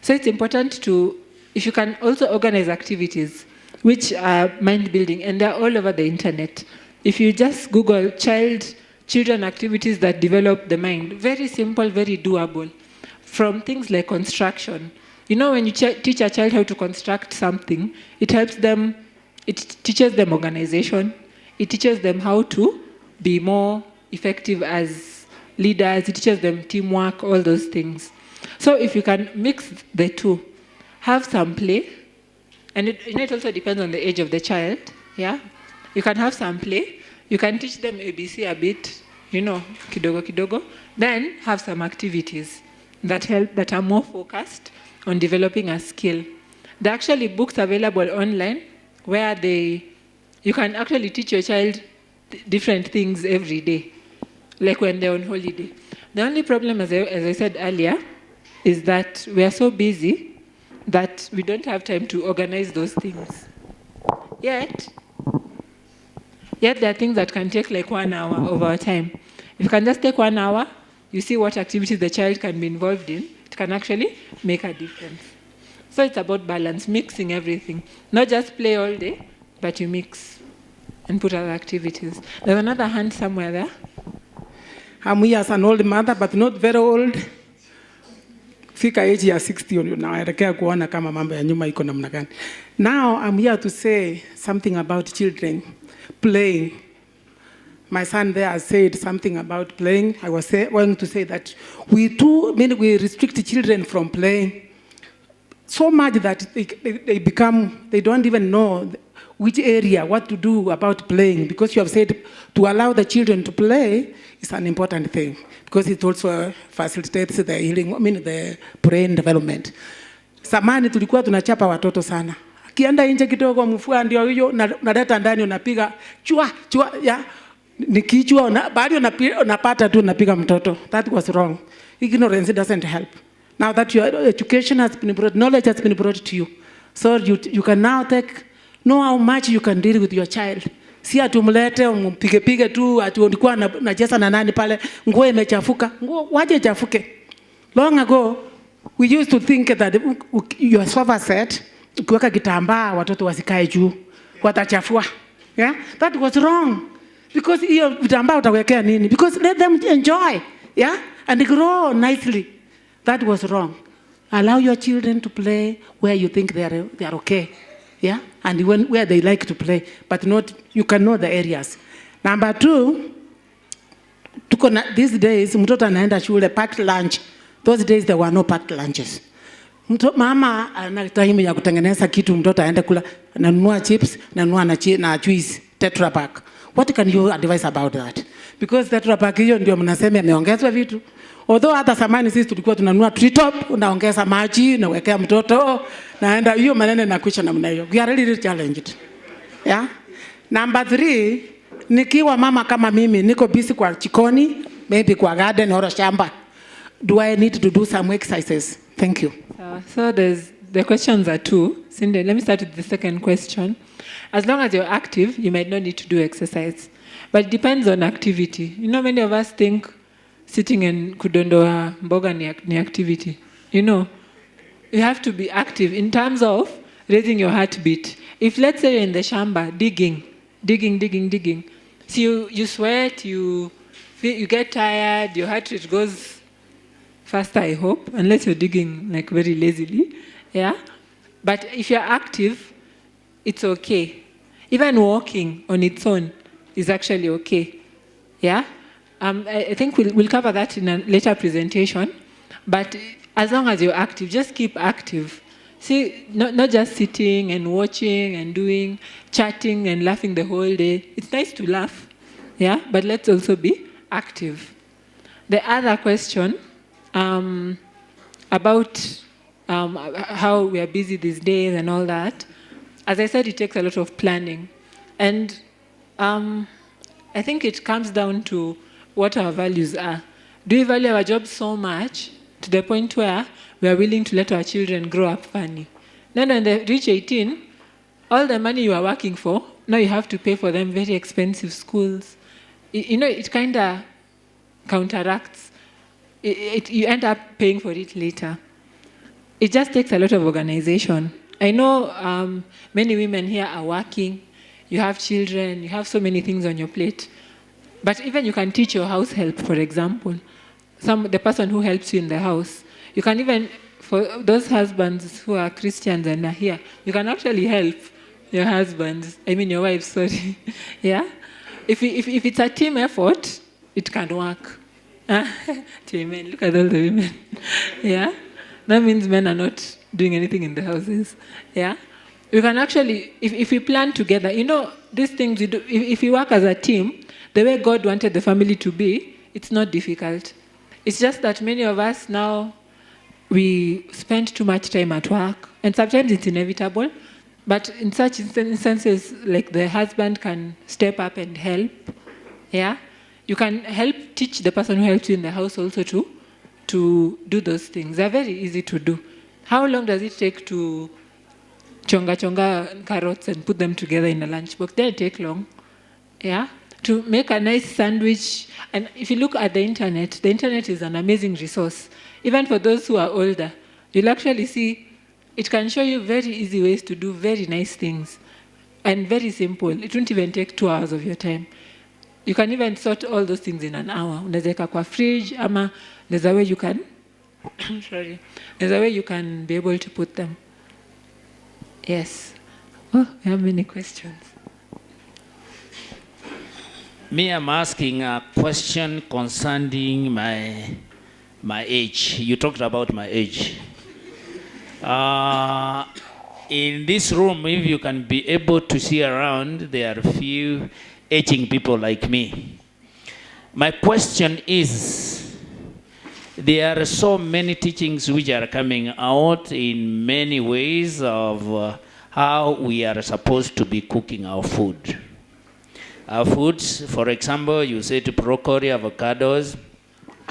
So it's important to, if you can also organize activities, which are mind-building, and they're all over the internet. If you just Google children activities that develop the mind, very simple, very doable. From things like construction. You know, when you teach a child how to construct something, it helps them, it teaches them organization, it teaches them how to be more effective as leaders, it teaches them teamwork, all those things. So if you can mix the two, have some play, and it also depends on the age of the child, yeah? You can have some play, you can teach them ABC a bit, you know, kidogo kidogo, then have some activities that are more focused on developing a skill. There are actually books available online where you can actually teach your child different things every day, like when they're on holiday. The only problem, as I said earlier, is that we are so busy that we don't have time to organize those things. Yet there are things that can take like 1 hour of our time. If you can just take 1 hour, you see what activities the child can be involved in, it can actually make a difference. So it's about balance, mixing everything. Not just play all day, but you mix and put other activities. There's another hand somewhere there. I'm here as an old mother, but not very old. Fika age ya 60 naelekea kuona kama mambo ya nyuma iko namna gani. Now I'm here to say something about children playing. My son there has said something about playing. I was going to say that we restrict children from playing so much that they don't even know which area, what to do about playing, because you have said to allow the children to play is an important thing, because it also facilitates the healing, the brain development. Samani tulikuwa tunachapa watoto sana. Kienda nje kidogo mfua ndio hiyo naleta ndani unapiga chua ya nikichua baada unapata tu unapiga mtoto. That was wrong. Ignorance doesn't help. Now that your education has been brought, knowledge has been brought to you, so you can now know how much you can deal with your child. Si atumlete umpige tu ati ulikuwa unacheza na nani pale nguo imechafuka. Nguo waje chafuke. Long ago we used to think that your sofa set ukiweka kitambaa watoto wasikae juu watachafua. Yeah? That was wrong. Because hiyo vitambaa utawekea nini? Because let them enjoy, yeah? And grow nicely. That was wrong. Allow your children to play where you think they are okay, yeah, and where they like to play, but not, you can know the areas. Number 2, these days mtoto anaenda shule packed lunch. Those days there were no packed lunches. Mama ana time ya kutengeneza kitu mtoto aende kula, nanunua chips, nanunua na juice Tetra Pak. What can you advise about that? Because Tetra Pak hiyo ndio mnasema imeongezwa vitu. Although hata zamani sisi tulikuwa tunanunua Treetop, unaongeza maji, unawekea mtoto, naenda hiyo maneno inakuisha namna hiyo. We are really challenged. Yeah? Number 3, nikiwa mama kama mimi, niko busy kwa jikoni, maybe kwa garden or shamba. Do I need to do some exercises? Thank you. So the questions are 2. Cindy, let me start with the second question. As long as you're active, you might not need to do exercise. But it depends on activity. You know, many of us think sitting and kudondoa mboga ni activity. You know, you have to be active in terms of raising your heartbeat. If let's say you're in the shamba digging. So you sweat, you get tired, your heart rate goes faster, I hope, unless you're digging like very lazily. Yeah? But if you're active, it's okay. Even walking on its own is actually okay. Yeah? I think we'll cover that in a later presentation. But as long as you're active, just keep active. See, not just sitting and watching and doing, chatting and laughing the whole day. It's nice to laugh, yeah? But let's also be active. The other question about how we are busy these days and all that, as I said, it takes a lot of planning. And I think it comes down to what our values are. Do we value our jobs so much to the point where we are willing to let our children grow up funny? Then when they reach 18, all the money you are working for, now you have to pay for them very expensive schools. You know, it kind of counteracts. You end up paying for it later. It just takes a lot of organization. I know many women here are working. You have children. You have so many things on your plate. But even you can teach your house help, for example. The person who helps you in the house. You can even, for those husbands who are Christians and are here, you can actually help your husbands. I mean your wives, sorry. Yeah? If it's a team effort, it can work. Amen. Look at all the women. Yeah? That means men are not doing anything in the houses. Yeah? You can actually, if we plan together, you know, these things, if you work as a team, the way God wanted the family to be, it's not difficult. It's just that many of us now, we spend too much time at work, and sometimes it's inevitable. But in such instances, like the husband can step up and help. Yeah? You can help teach the person who helps you in the house also to do those things. They're very easy to do. How long does it take to chonga carrots and put them together in a lunchbox? They take long. Yeah? To make a nice sandwich. And if you look at the internet is an amazing resource. Even for those who are older, you'll actually see it can show you very easy ways to do very nice things. And very simple. It won't even take 2 hours of your time. You can even sort all those things in an hour. Unaweka kwa fridge, ama there's a way you can there's a way you can be able to put them. Yes. Oh, we have many questions. Me, I'm asking a question concerning my age. You talked about my age. In this room, if you can be able to see around, there are a few aging people like me. My question is, there are so many teachings which are coming out in many ways of how we are supposed to be cooking our food. Our foods, for example, you said broccoli, avocados,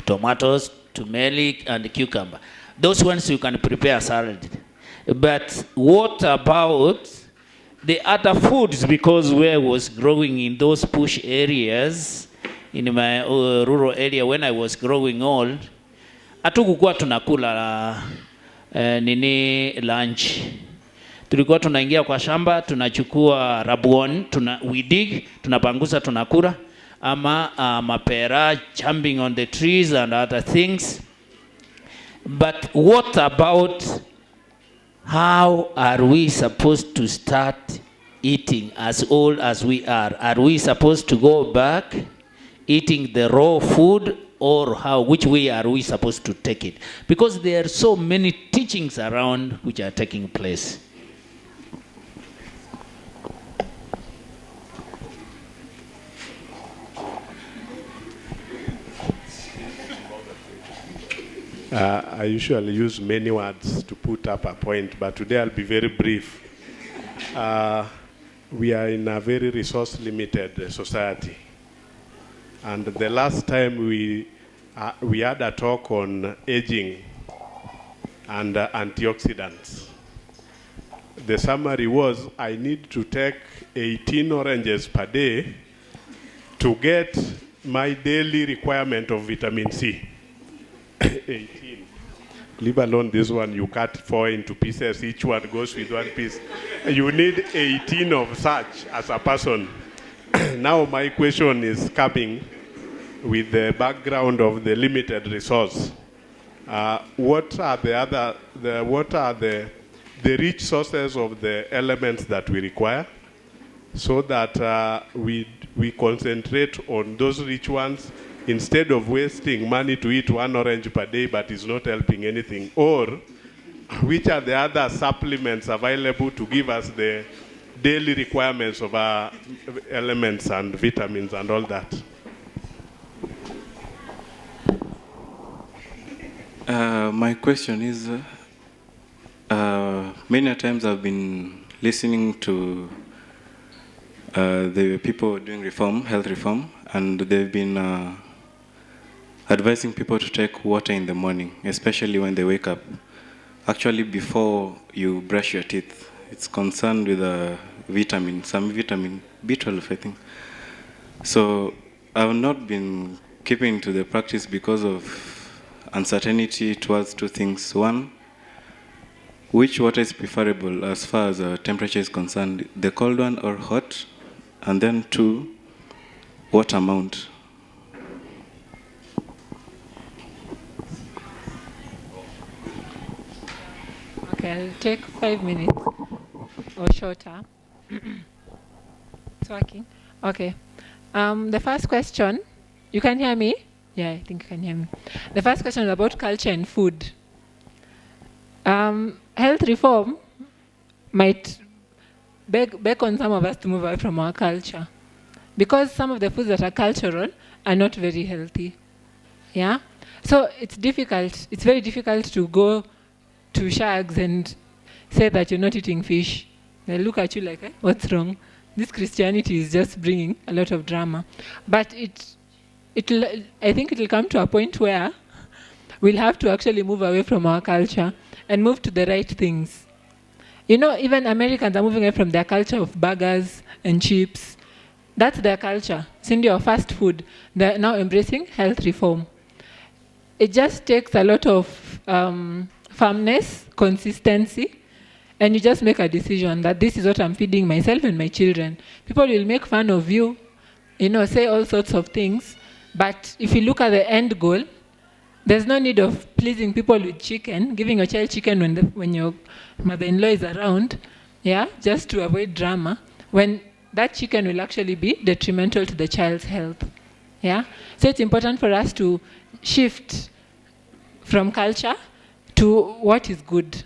tomatoes, turmeric, and cucumber. Those ones you can prepare salad. But what about the other foods? Because where I was growing in those bush areas, in my rural area, when I was growing old, hatukukuwa tunakula lunch. Tulikuwa tunaingia kwa shamba, tunachukua rabuon, we dig, tunapanguza, tunakula, ama mapera, jumping on the trees and other things. But what about how are we supposed to start eating as old as we are? Are we supposed to go back eating the raw food, or how? Which way are we supposed to take it? Because there are so many teachings around which are taking place. I usually use many words to put up a point, but today I'll be very brief. We are in a very resource-limited society. And the last time we had a talk on aging and antioxidants. The summary was, I need to take 18 oranges per day to get my daily requirement of vitamin C. 18. Leave alone this one, you cut 4 into pieces, each one goes with 1 piece. You need 18 of such as a person. Now my question is coming with the background of the limited resource. What are the rich sources of the elements that we require, so that we concentrate on those rich ones, instead of wasting money to eat 1 orange per day but it's not helping anything? Or which are the other supplements available to give us the daily requirements of our elements and vitamins and all that? My question is, many times I've been listening to the people doing reform, health reform, and they've been advising people to take water in the morning, especially when they wake up. Actually, before you brush your teeth. It's concerned with some vitamin B12, I think. So I've not been keeping to the practice because of uncertainty towards 2 things. 1, which water is preferable as far as temperature is concerned, the cold one or hot? And then 2, what amount? Okay, I'll take 5 minutes or shorter. It's working. Okay. The first question, you can hear me? Yeah, I think you can hear me. The first question is about culture and food. Health reform might beg on some of us to move away from our culture, because some of the foods that are cultural are not very healthy. Yeah? So it's difficult. It's very difficult to go to Shags and say that you're not eating fish. They look at you like, what's wrong? This Christianity is just bringing a lot of drama. But I think it'll come to a point where we'll have to actually move away from our culture and move to the right things. You know, even Americans are moving away from their culture of burgers and chips. That's their culture. It's in your fast food. They're now embracing health reform. It just takes a lot of firmness, consistency, and you just make a decision that this is what I'm feeding myself and my children. People will make fun of you, say all sorts of things, but if you look at the end goal, there's no need of pleasing people with chicken, giving your child chicken when your mother-in-law is around, just to avoid drama, when that chicken will actually be detrimental to the child's health. So it's important for us to shift from culture to what is good.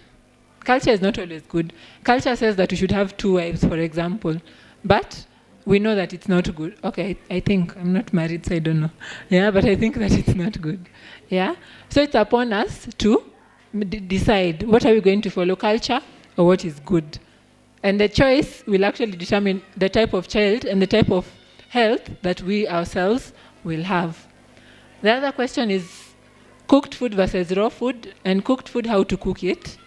Culture is not always good. Culture says that we should have 2 wives, for example, but we know that it's not good. Okay, I think I'm not married, so I don't know. But I think that it's not good. So it's upon us to decide, what are we going to follow, culture or what is good? And the choice will actually determine the type of child and the type of health that we ourselves will have. The other question is cooked food versus raw food, and cooked food, how to cook it.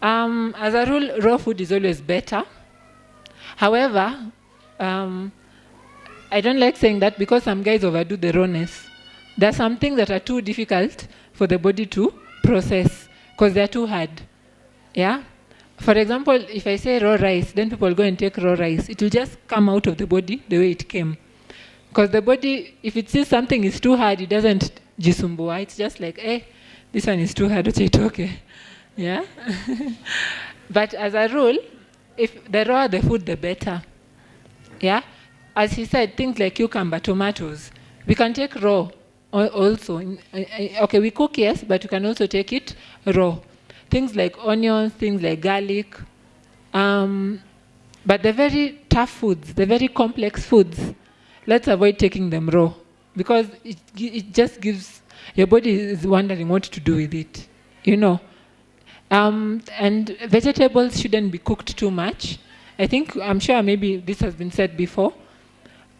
As a rule, raw food is always better. However, I don't like saying that because some guys overdo the rawness. There are some things that are too difficult for the body to process because they're too hard. For example, if I say raw rice, then people go and take raw rice. It will just come out of the body the way it came. Because the body, if it sees something is too hard, it doesn't jisumbua. It's just like, This one is too hard, okay. Yeah? But as a rule, if the rawer the food, the better. Yeah? As he said, things like cucumber, tomatoes, we can take raw also. Okay, we cook, yes, but we can also take it raw. Things like onions, things like garlic. But the very tough foods, the very complex foods, let's avoid taking them raw, because it just gives, your body is wondering what to do with it, you know. And vegetables shouldn't be cooked too much. I'm sure maybe this has been said before.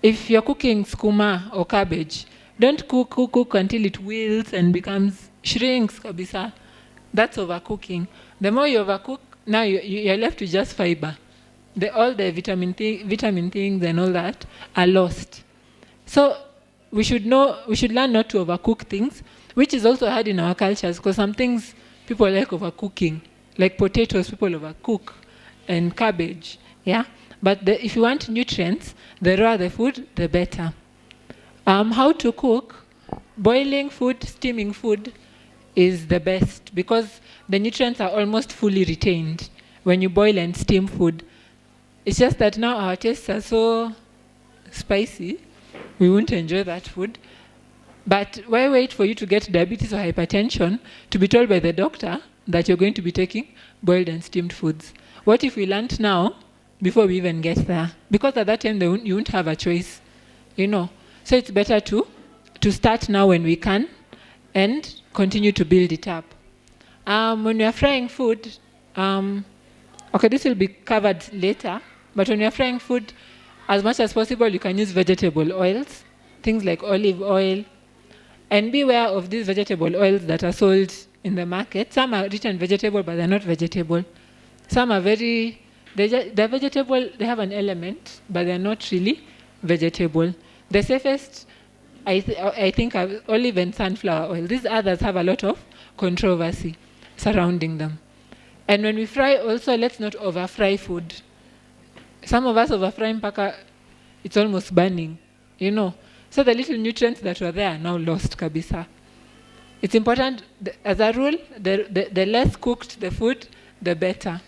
If you're cooking skuma or cabbage, don't cook until it wilts and shrinks kabisa. That's overcooking. The more you overcook, now you're left with just fiber. All the vitamin things and all that are lost. So we should learn not to overcook things, which is also hard in our cultures, because some things people like overcooking, like potatoes, people overcook, and cabbage. Yeah, but if you want nutrients, the rawer the food, the better. How to cook? Boiling food, steaming food is the best, because the nutrients are almost fully retained when you boil and steam food. It's just that now our tastes are so spicy, we won't enjoy that food. But why wait for you to get diabetes or hypertension to be told by the doctor that you're going to be taking boiled and steamed foods? What if we learned now before we even get there? Because at that time you won't have a choice, you know. So it's better to start now when we can and continue to build it up. When we are frying food, okay, this will be covered later, but when you are frying food, as much as possible, you can use vegetable oils, things like olive oil, and beware of these vegetable oils that are sold in the market. Some are written vegetable, but they're not vegetable. Some are they're vegetable, they have an element, but they're not really vegetable. The safest, I think, are olive and sunflower oil. These others have a lot of controversy surrounding them. And when we fry also, let's not over fry food. Some of us over frying paka, it's almost burning, you know. So the little nutrients that were there are now lost kabisa. It's important, as a rule, the less cooked the food, the better.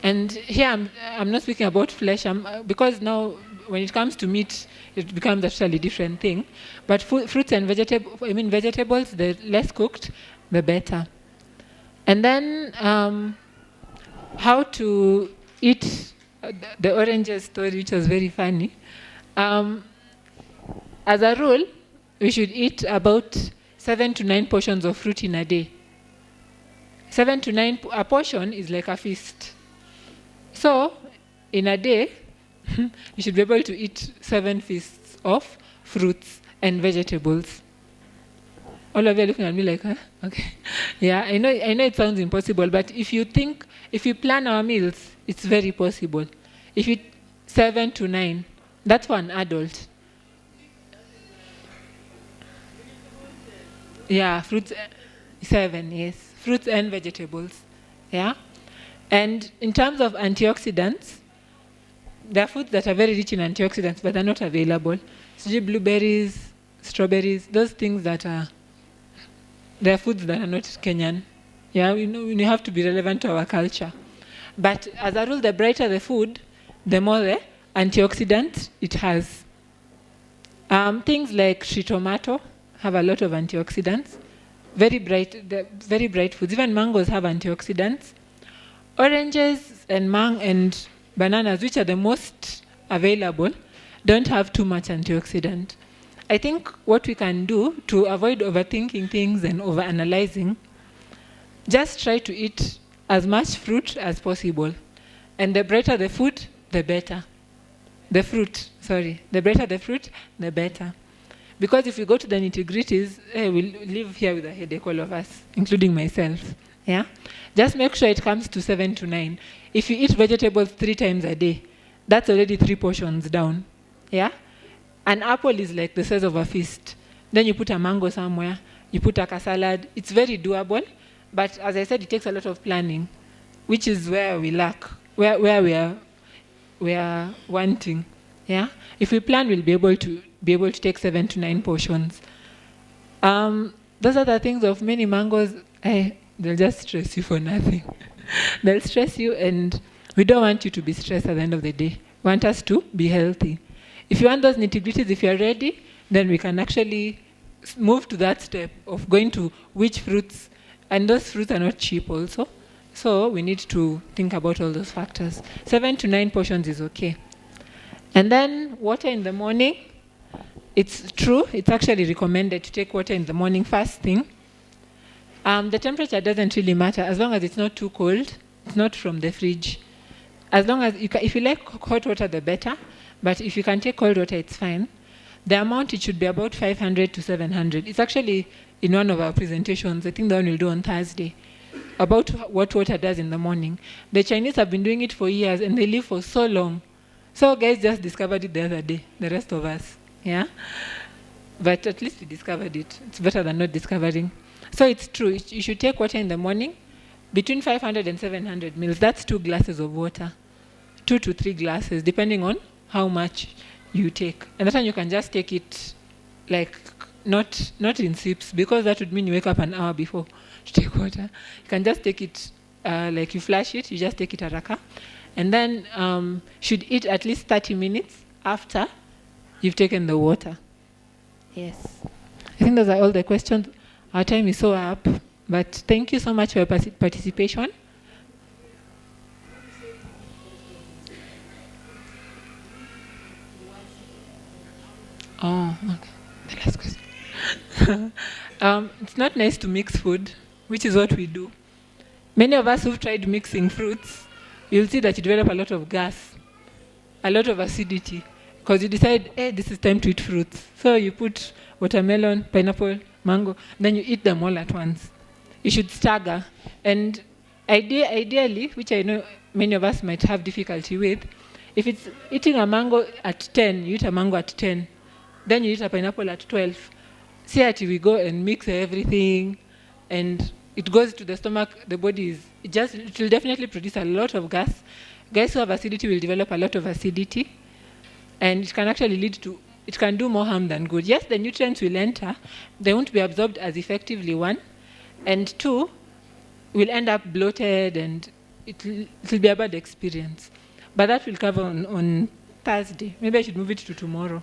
And here I'm not speaking about flesh, because now when it comes to meat, it becomes a totally different thing. But fruits and vegetables, the less cooked, the better. And then how to eat the oranges story, which was very funny. As a rule, we should eat about 7 to 9 portions of fruit in a day. 7 to 9, a portion is like a feast. So, in a day, you should be able to eat 7 feasts of fruits and vegetables. All of you are looking at me like, huh? Okay. Yeah, I know it sounds impossible, but if you plan our meals, it's very possible. If you 7 to 9, that's for an adult. Yeah, fruits, 7, yes. Fruits and vegetables. Yeah. And in terms of antioxidants, there are foods that are very rich in antioxidants, but they're not available. So blueberries, strawberries, those things that are, there are foods that are not Kenyan. Yeah, we have to be relevant to our culture. But as a rule, the brighter the food, the more the antioxidants it has. Things like tree tomato have a lot of antioxidants. Very bright foods. Even mangoes have antioxidants. Oranges and bananas, which are the most available, don't have too much antioxidant. I think what we can do to avoid overthinking things and overanalyzing, just try to eat as much fruit as possible. And the brighter the food, the better. The brighter the fruit, the better. Because if we go to the nitty-gritties, we'll live here with a headache, all of us, including myself. Yeah? Just make sure it comes to 7 to 9. If you eat vegetables 3 times a day, that's already 3 portions down. Yeah? An apple is like the size of a fist. Then you put a mango somewhere, you put a salad. It's very doable, but as I said, it takes a lot of planning, which is where we lack, where we are wanting. Yeah? If we plan, we'll be able to take 7 to 9 portions. those are the things of many mangoes. They'll just stress you for nothing. They'll stress you, and we don't want you to be stressed at the end of the day. We want us to be healthy. If you want those nitty-gritties, if you're ready, then we can actually move to that step of going to which fruits, and those fruits are not cheap also. So we need to think about all those factors. 7 to 9 portions is okay. And then water in the morning. It's true, it's actually recommended to take water in the morning first thing. The temperature doesn't really matter as long as it's not too cold. It's not from the fridge. As long as if you like hot water, the better. But if you can take cold water, it's fine. The amount, it should be about 500 to 700. It's actually in one of our presentations, I think the one we'll do on Thursday, about what water does in the morning. The Chinese have been doing it for years, and they live for so long. So guys just discovered it the other day, the rest of us, yeah? But at least we discovered it. It's better than not discovering. So it's true, you should take water in the morning, between 500 and 700 mils. That's 2 glasses of water, 2 to 3 glasses, depending on how much you take. And that time you can just take it like not in sips, because that would mean you wake up an hour before to take water. You can just take it like you flash it, you just take it haraka. And then should eat at least 30 minutes after you've taken the water. Yes. I think those are all the questions. Our time is so up, but thank you so much for your participation. Oh, okay. The last question. It's not nice to mix food, which is what we do. Many of us who've tried mixing fruits, you'll see that you develop a lot of gas, a lot of acidity, because you decide, hey, this is time to eat fruits. So you put watermelon, pineapple, mango, then you eat them all at once. You should stagger. And ideally, which I know many of us might have difficulty with, if it's eating a mango at 10, you eat a mango at 10, then you eat a pineapple at 12. See that we go and mix everything, and it goes to the stomach, the body it will definitely produce a lot of gas. Guys who have acidity will develop a lot of acidity, and it can actually it can do more harm than good. Yes, the nutrients will enter, they won't be absorbed as effectively, 1, and 2, we'll end up bloated, and it'll be a bad experience. But that will cover on Thursday. Maybe I should move it to tomorrow,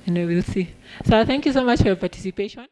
and we will see. So thank you so much for your participation.